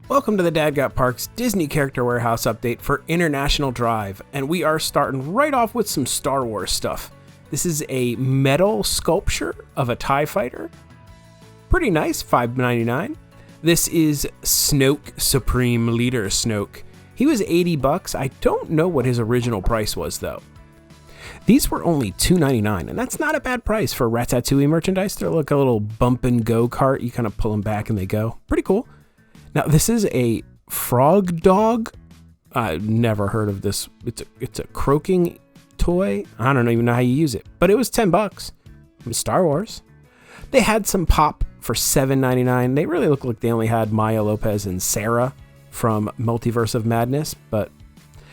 Welcome to the DadGotParks Disney Character Warehouse update for International Drive, and we are starting right off with some Star Wars stuff. This is a metal sculpture of a TIE fighter. Pretty nice, $5.99. This is Snoke, Supreme Leader Snoke. He was $80. I don't know what his original price was though. These were only $2.99, and that's not a bad price for Ratatouille merchandise. They're like a little bump and go cart. You kind of pull them back and they go. Pretty cool. Now this is a frog dog. I've never heard of this. It's a croaking toy. I don't even know how you use it, but it was $10 from Star Wars. They had some pop for $7.99. They really look like they only had Maya Lopez and Sarah from Multiverse of Madness. But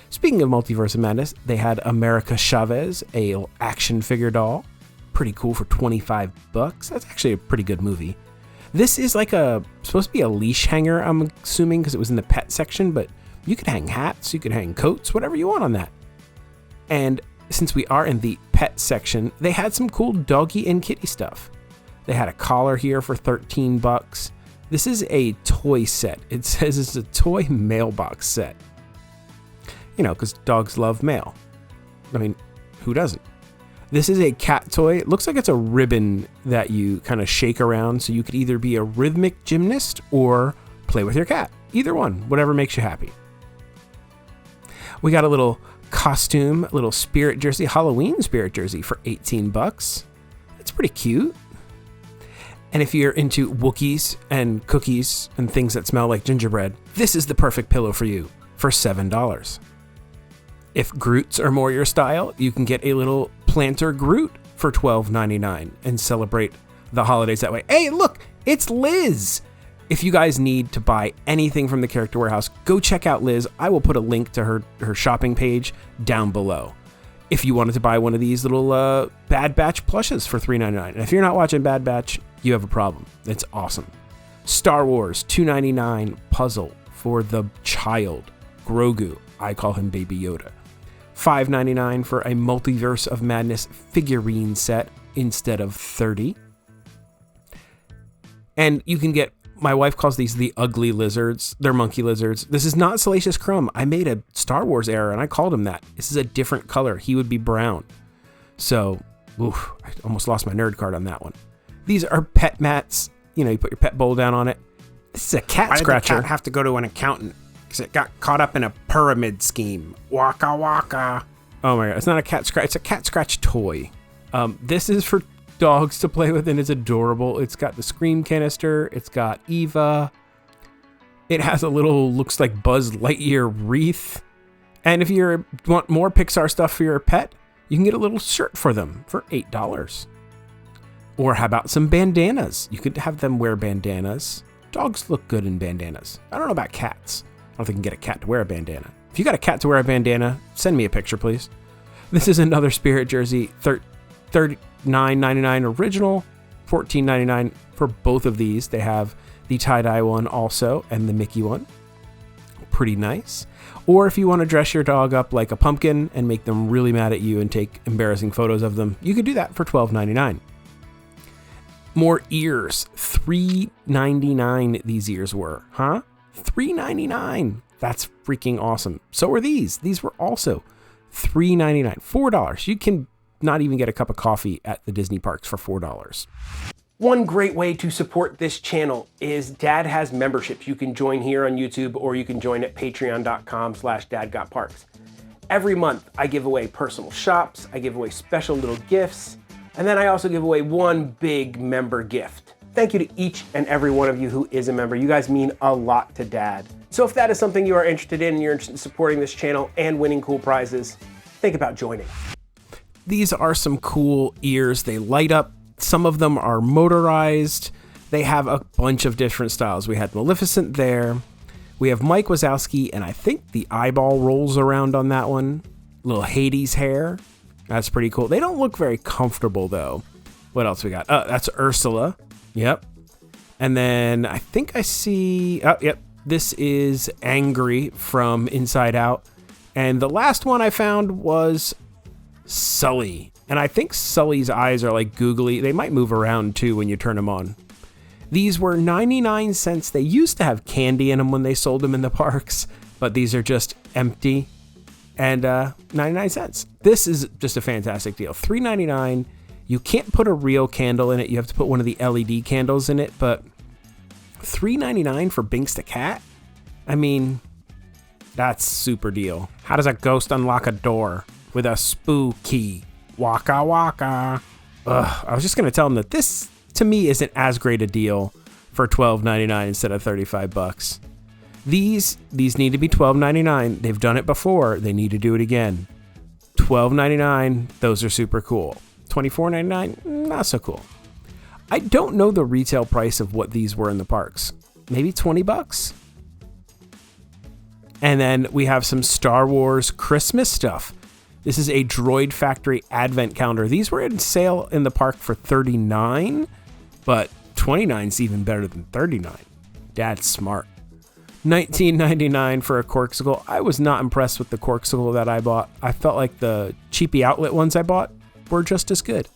speaking of Multiverse of Madness, they had America Chavez, a action figure doll. Pretty cool for $25. That's actually a pretty good movie. This is like supposed to be a leash hanger, I'm assuming, because it was in the pet section, but you could hang hats, you could hang coats, whatever you want on that. And since we are in the pet section, they had some cool doggy and kitty stuff. They had a collar here for $13. This is a toy set. It says it's a toy mailbox set. You know, because dogs love mail. I mean, who doesn't? This is a cat toy. It looks like it's a ribbon that you kind of shake around, so you could either be a rhythmic gymnast or play with your cat. Either one, whatever makes you happy. We got a little costume, a little spirit jersey, Halloween spirit jersey for $18. It's pretty cute. And if you're into Wookiees and cookies and things that smell like gingerbread, this is the perfect pillow for you for $7. If Groots are more your style, you can get a little planter Groot for $12.99 and celebrate the holidays that way. Hey, look, it's Liz. If you guys need to buy anything from the Character Warehouse, go check out Liz. I will put a link to her shopping page down below. If you wanted to buy one of these little Bad Batch plushes for $3.99. And if you're not watching Bad Batch, you have a problem. It's awesome. Star Wars $2.99 puzzle for the child, Grogu. I call him Baby Yoda. $5.99 for a Multiverse of Madness figurine set instead of $30. And you can get, my wife calls these the ugly lizards. They're monkey lizards. This is not Salacious Crumb. I made a Star Wars error and I called him that. This is a different color. He would be brown. So, I almost lost my nerd card on that one. These are pet mats. You know, you put your pet bowl down on it. This is a cat scratcher. Why did the cat have to go to an accountant? Because it got caught up in a pyramid scheme. Waka waka. Oh my god, it's not a cat scratch. It's a cat scratch toy. This is for dogs to play with and it's adorable. It's got the Scream canister. It's got Eva. It has a little, looks like Buzz Lightyear wreath. And if you want more Pixar stuff for your pet, you can get a little shirt for them for $8. Or how about some bandanas? You could have them wear bandanas. Dogs look good in bandanas. I don't know about cats. I don't think you can get a cat to wear a bandana. If you got a cat to wear a bandana, send me a picture, please. This is another Spirit jersey, $39.99 original, $14.99 for both of these. They have the tie-dye one also and the Mickey one. Pretty nice. Or if you want to dress your dog up like a pumpkin and make them really mad at you and take embarrassing photos of them, you could do that for $12.99. More ears, $3.99 these ears were, huh? $3.99. That's freaking awesome. So are these. These were also $3.99, $4. You can not even get a cup of coffee at the Disney parks for $4. One great way to support this channel is Dad has memberships. You can join here on YouTube or you can join at patreon.com/DadGotParks. Every month I give away personal shops, I give away special little gifts, and then I also give away one big member gift. Thank you to each and every one of you who is a member. You guys mean a lot to Dad. So if that is something you are interested in and you're interested in supporting this channel and winning cool prizes, think about joining. These are some cool ears. They light up. Some of them are motorized. They have a bunch of different styles. We had Maleficent there. We have Mike Wazowski, and I think the eyeball rolls around on that one. Little Hades hair. That's pretty cool. They don't look very comfortable though. What else we got? That's Ursula. Yep. And then I think I see, yep. This is Angry from Inside Out. And the last one I found was Sully. And I think Sully's eyes are like googly. They might move around too when you turn them on. These were 99 cents. They used to have candy in them when they sold them in the parks, but these are just empty and 99 cents. This is just a fantastic deal. $3.99. You can't put a real candle in it. You have to put one of the LED candles in it, but $3.99 for Binks the Cat? I mean, that's super deal. How does a ghost unlock a door with a spooky waka waka? I was just going to tell them that this, to me, isn't as great a deal for $12.99 instead of $35. These need to be $12.99. They've done it before. They need to do it again. $12.99, those are super cool. $24.99, not so cool. I don't know the retail price of what these were in the parks. Maybe $20? And then we have some Star Wars Christmas stuff. This is a Droid Factory advent calendar. These were in sale in the park for $39, but $29 is even better than $39. That's smart. $19.99 for a Corksicle. I was not impressed with the Corksicle that I bought. I felt like the cheapy outlet ones I bought were just as good.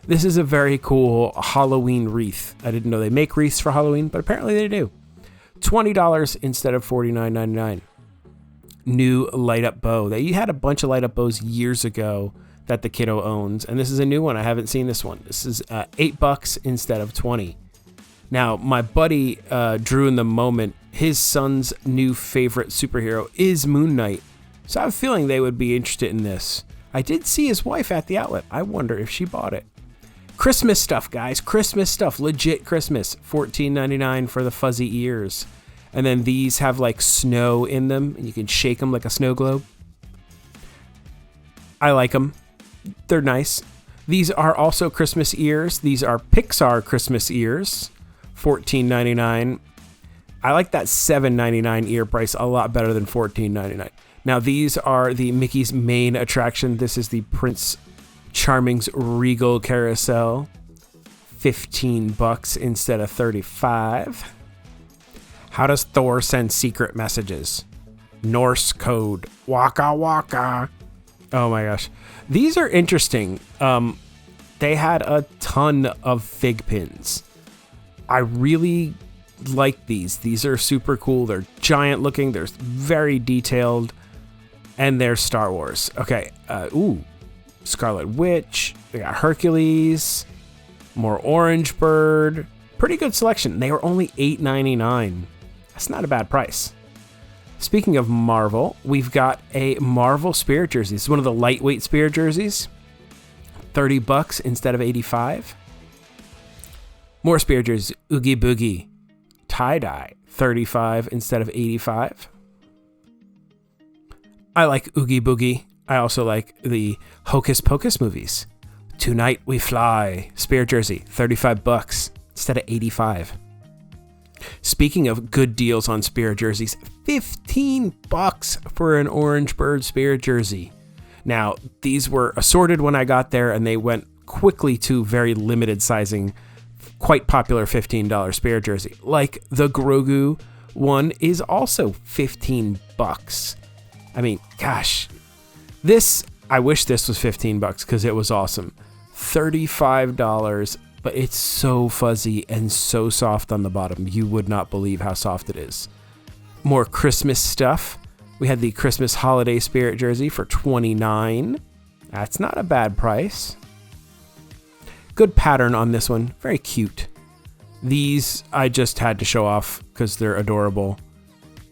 This is a very cool Halloween wreath. I didn't know they make wreaths for Halloween, but apparently they do. $20 instead of $49.99. New light up bow. They had a bunch of light up bows years ago that the kiddo owns, and this is a new one. I haven't seen this one. This is $8 instead of $20. Now, my buddy Drew in the moment, his son's new favorite superhero is Moon Knight, so I have a feeling they would be interested in this. I did see his wife at the outlet. I wonder if she bought it. Christmas stuff, guys. Christmas stuff. Legit Christmas. $14.99 for the fuzzy ears. And then these have like snow in them, and you can shake them like a snow globe. I like them. They're nice. These are also Christmas ears. These are Pixar Christmas ears. $14.99. I like that $7.99 ear price a lot better than $14.99. Now, these are the Mickey's main attraction. This is the Prince Charming's Regal Carousel. $15 instead of $35. How does Thor send secret messages? Norse code. Waka waka. Oh my gosh. These are interesting. They had a ton of fig pins. I really like these. These are super cool. They're giant looking. They're very detailed. And they're Star Wars. Okay. Scarlet Witch. They got Hercules. More Orange Bird. Pretty good selection. They were only $8.99. That's not a bad price. Speaking of Marvel, we've got a Marvel Spirit jersey. This is one of the lightweight Spirit jerseys. $30 instead of $85. More Spirit jerseys. Oogie Boogie. Tie-dye. $35 instead of $85. I like Oogie Boogie. I also like the Hocus Pocus movies. Tonight We Fly. Spirit jersey. $35 instead of $85. Speaking of good deals on Spirit jerseys, $15 for an Orange Bird Spirit jersey. Now, these were assorted when I got there, and they went quickly to very limited sizing, quite popular $15 Spirit jersey. Like the Grogu one is also $15. I mean, gosh, I wish this was $15 because it was awesome. $35. But it's so fuzzy and so soft on the bottom. You would not believe how soft it is. More Christmas stuff. We had the Christmas Holiday Spirit jersey for $29. That's not a bad price. Good pattern on this one. Very cute. These I just had to show off because they're adorable.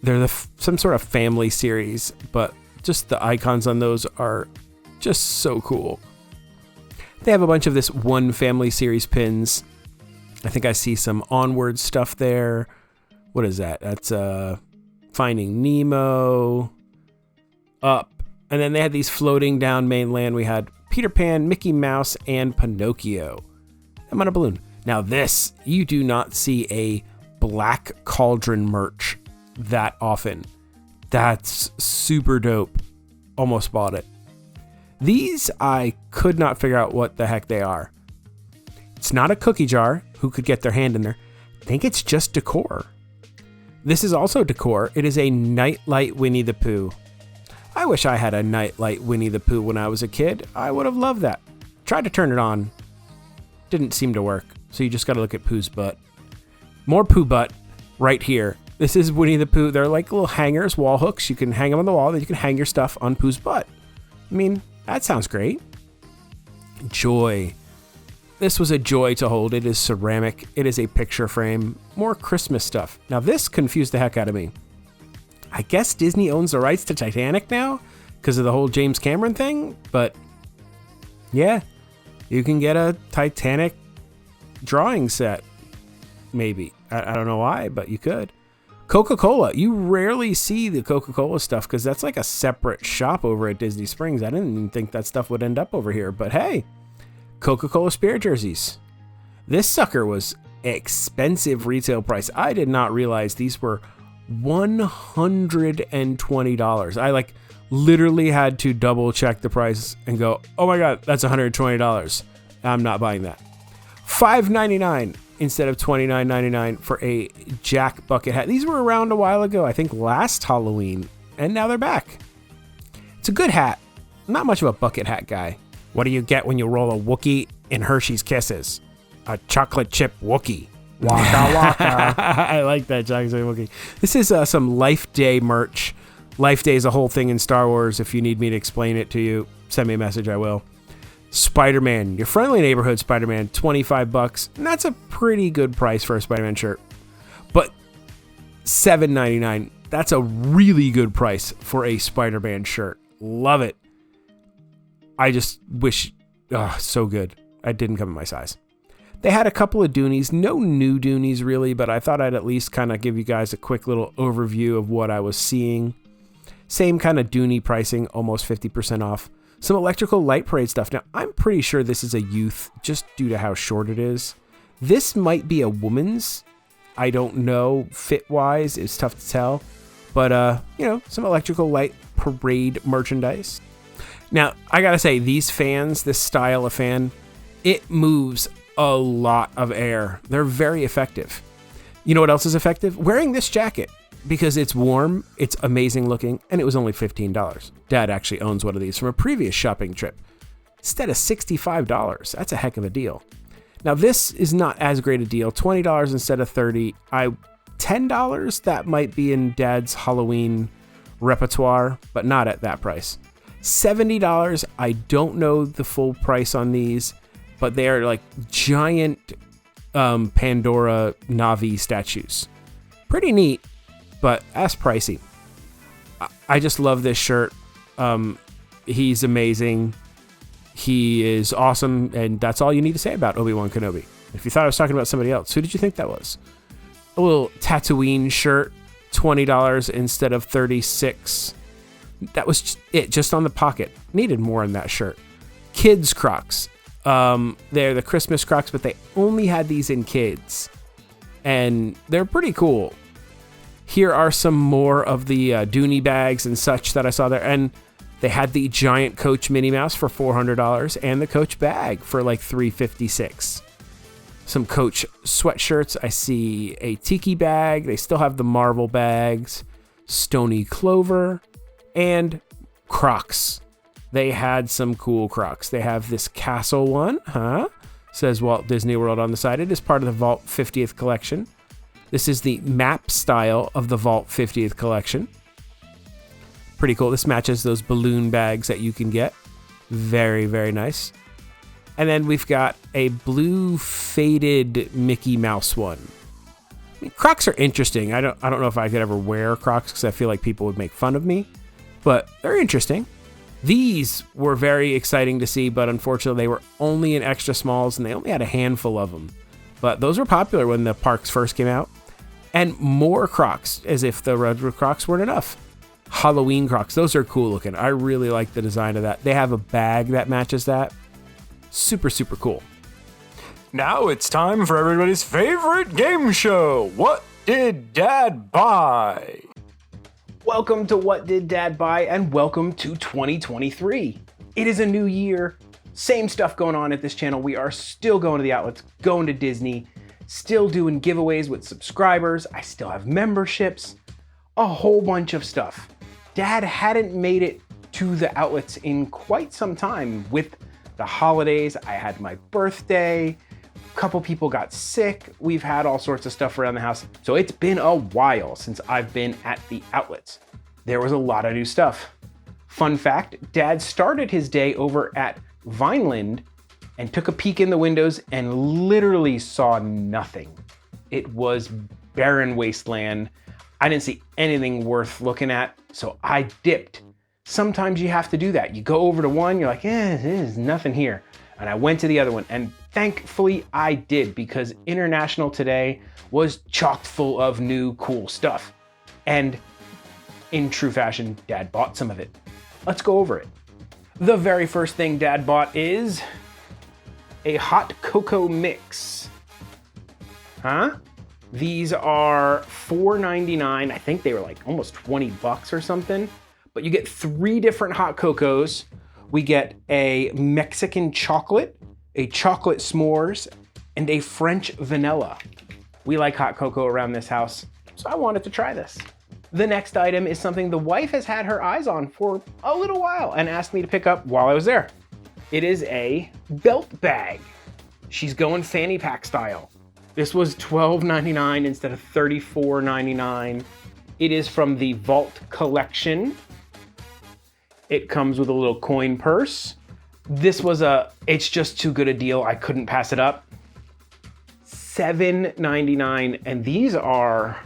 They're some sort of family series, but just the icons on those are just so cool. They have a bunch of this one family series pins. I think I see some Onward stuff there. What is that? That's Finding Nemo. Up. And then they had these floating down mainland. We had Peter Pan, Mickey Mouse, and Pinocchio. I'm on a balloon. Now this, you do not see a Black Cauldron merch that often. That's super dope. Almost bought it. These, I could not figure out what the heck they are. It's not a cookie jar. Who could get their hand in there? I think it's just decor. This is also decor. It is a Nightlight Winnie the Pooh. I wish I had a Nightlight Winnie the Pooh when I was a kid. I would have loved that. Tried to turn it on. Didn't seem to work. So you just got to look at Pooh's butt. More Pooh butt right here. This is Winnie the Pooh. They're like little hangers, wall hooks. You can hang them on the wall, then you can hang your stuff on Pooh's butt. I mean, that sounds great. Joy. This was a joy to hold. It is ceramic. It is a picture frame. More Christmas stuff. Now this confused the heck out of me. I guess Disney owns the rights to Titanic now because of the whole James Cameron thing. But yeah, you can get a Titanic drawing set. Maybe. I don't know why, but you could. Coca-Cola. You rarely see the Coca-Cola stuff because that's like a separate shop over at Disney Springs. I didn't even think that stuff would end up over here. But hey, Coca-Cola Spirit jerseys. This sucker was expensive retail price. I did not realize these were $120. I like literally had to double check the price and go, oh my God, that's $120. I'm not buying that. $5.99 instead of $29.99 for a Jack bucket hat. These were around a while ago, I think last Halloween, and now they're back. It's a good hat. I'm not much of a bucket hat guy. What do you get when you roll a Wookiee in Hershey's Kisses? A chocolate chip Wookiee. Waka waka. I like that chocolate chip Wookiee. This is some Life Day merch. Life Day is a whole thing in Star Wars. If you need me to explain it to you, send me a message, I will. Spider-Man, your friendly neighborhood Spider-Man, $25. And that's a pretty good price for a Spider-Man shirt. But $7.99, that's a really good price for a Spider-Man shirt. Love it. I just wish, so good. It didn't come in my size. They had a couple of Doonies, no new Doonies really, but I thought I'd at least kind of give you guys a quick little overview of what I was seeing. Same kind of Dooney pricing, almost 50% off. Some electrical light parade stuff. Now, I'm pretty sure this is a youth just due to how short it is. This might be a woman's. I don't know fit-wise. It's tough to tell. But, some electrical light parade merchandise. Now, I gotta say, these fans, this style of fan, it moves a lot of air. They're very effective. You know what else is effective? Wearing this jacket. Because it's warm, it's amazing looking, and it was only $15. Dad actually owns one of these from a previous shopping trip. Instead of $65, that's a heck of a deal. Now this is not as great a deal, $20 instead of $30. $10, that might be in Dad's Halloween repertoire, but not at that price. $70, I don't know the full price on these, but they are like giant Pandora Navi statues. Pretty neat. But that's pricey. I just love this shirt. He's amazing. He is awesome. And that's all you need to say about Obi-Wan Kenobi. If you thought I was talking about somebody else, who did you think that was? A little Tatooine shirt, $20 instead of $36. That was it, just on the pocket. Needed more in that shirt. Kids Crocs. They're the Christmas Crocs, but they only had these in kids. And they're pretty cool. Here are some more of the Dooney bags and such that I saw there. And they had the giant Coach Minnie Mouse for $400 and the Coach bag for like $356. Some Coach sweatshirts. I see a Tiki bag. They still have the Marvel bags, Stony Clover, and Crocs. They had some cool Crocs. They have this castle one, says Walt Disney World on the side. It is part of the Vault 50th collection. This is the map style of the Vault 50th collection. Pretty cool. This matches those balloon bags that you can get. Very, very nice. And then we've got a blue faded Mickey Mouse one. I mean, Crocs are interesting. I don't know if I could ever wear Crocs because I feel like people would make fun of me, but they're interesting. These were very exciting to see, but unfortunately they were only in extra smalls and they only had a handful of them. But those were popular when the parks first came out. And more Crocs, as if the regular Crocs weren't enough. Halloween Crocs, those are cool looking. I really like the design of that. They have a bag that matches that. Super, super cool. Now it's time for everybody's favorite game show. What did Dad buy? Welcome to What Did Dad Buy, and welcome to 2023. It is a new year. Same stuff going on at this channel. We are still going to the outlets, going to Disney, still doing giveaways with subscribers. I still have memberships, a whole bunch of stuff. Dad hadn't made it to the outlets in quite some time with the holidays. I had my birthday. couple people got sick. We've had all sorts of stuff around the house. So it's been a while since I've been at the outlets. There was a lot of new stuff. Fun fact, Dad started his day over at Vineland and took a peek in the windows and literally saw nothing. It was barren wasteland. I didn't see anything worth looking at, so I dipped. Sometimes you have to do that. You go over to one, you're like, there's nothing here. And I went to the other one, and thankfully I did, because International today was chock full of new cool stuff. And in true fashion, Dad bought some of it. Let's go over it. The very first thing Dad bought is a hot cocoa mix. Huh? These are $4.99. I think they were like almost 20 bucks or something. But you get 3 different hot cocos. We get a Mexican chocolate, a chocolate s'mores, and a French vanilla. We like hot cocoa around this house, so I wanted to try this. The next item is something the wife has had her eyes on for a little while and asked me to pick up while I was there. It is a belt bag. She's going fanny pack style. This was $12.99 instead of $34.99. It is from the Vault collection. It comes with a little coin purse. This was it's just too good a deal. I couldn't pass it up. $7.99, and these are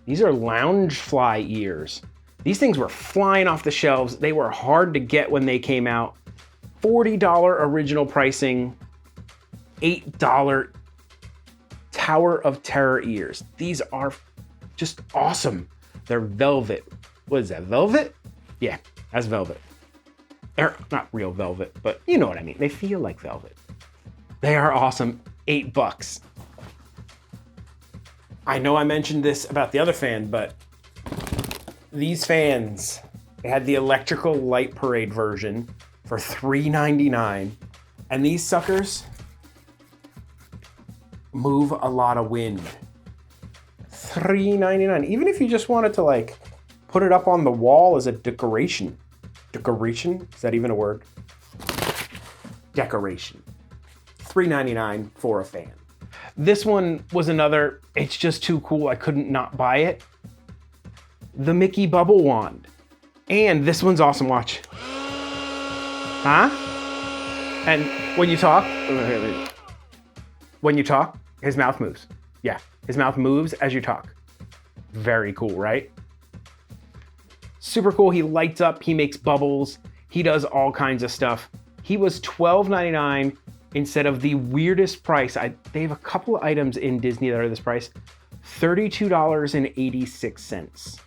Loungefly ears. These things were flying off the shelves. They were hard to get when they came out. $40 original pricing, $8 Tower of Terror ears. These are just awesome. They're velvet. What is that, velvet? Yeah, that's velvet. They're not real velvet, but you know what I mean. They feel like velvet. They are awesome. $8. I know I mentioned this about the other fan, but these fans, they had the electrical light parade version for $3.99. And these suckers move a lot of wind. $3.99. Even if you just wanted to like put it up on the wall as a decoration. Decoration? Is that even a word? Decoration. $3.99 for a fan. This one was another, it's just too cool, I couldn't not buy it. The Mickey Bubble Wand. And this one's awesome, watch. Huh? And when you talk, his mouth moves. Yeah, his mouth moves as you talk. Very cool, right? Super cool, he lights up, he makes bubbles, he does all kinds of stuff. He was $12.99 instead of the weirdest price. They have a couple of items in Disney that are this price, $32.86.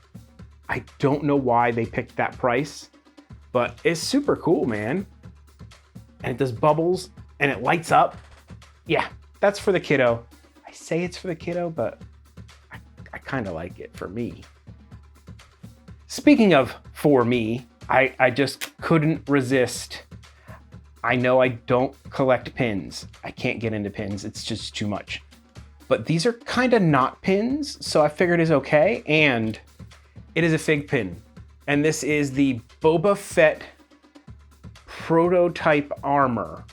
I don't know why they picked that price, but it's super cool, man. And it does bubbles and it lights up. Yeah, that's for the kiddo. I say it's for the kiddo, but I kind of like it for me. Speaking of for me, I just couldn't resist. I know I don't collect pins. I can't get into pins. It's just too much. But these are kind of not pins, so I figured it's okay. And it is a fig pin. And this is the Boba Fett prototype armor.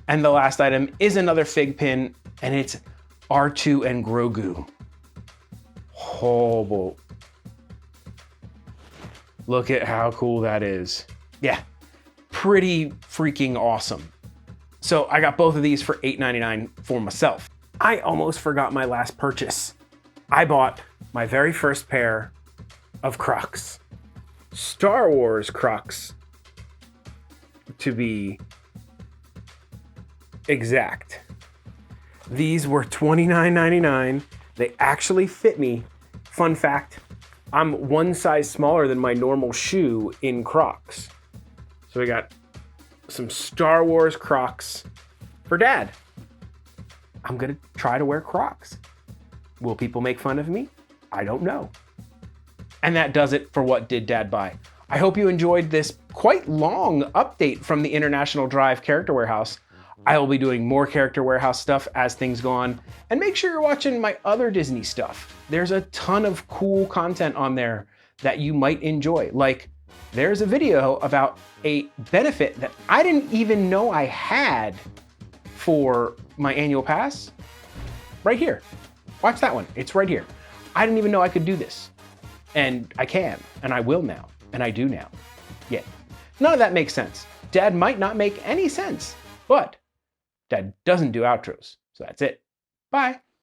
And the last item is another fig pin, and it's R2 and Grogu. Oh, look at how cool that is. Yeah. Pretty freaking awesome. So I got both of these for $8.99 for myself. I almost forgot my last purchase. I bought my very first pair of Crocs. Star Wars Crocs, to be exact. These were $29.99. They actually fit me. Fun fact, I'm one size smaller than my normal shoe in Crocs. So we got some Star Wars Crocs for Dad. I'm gonna try to wear Crocs. Will people make fun of me? I don't know. And that does it for What Did Dad Buy? I hope you enjoyed this quite long update from the International Drive Character Warehouse. I will be doing more Character Warehouse stuff as things go on. And make sure you're watching my other Disney stuff. There's a ton of cool content on there that you might enjoy. Like, there's a video about a benefit that I didn't even know I had for my annual pass, right here. Watch that one. It's right here. I didn't even know I could do this. And I can, and I will now, and I do now. Yet, none of that makes sense. Dad might not make any sense, but Dad doesn't do outros, so that's it. Bye.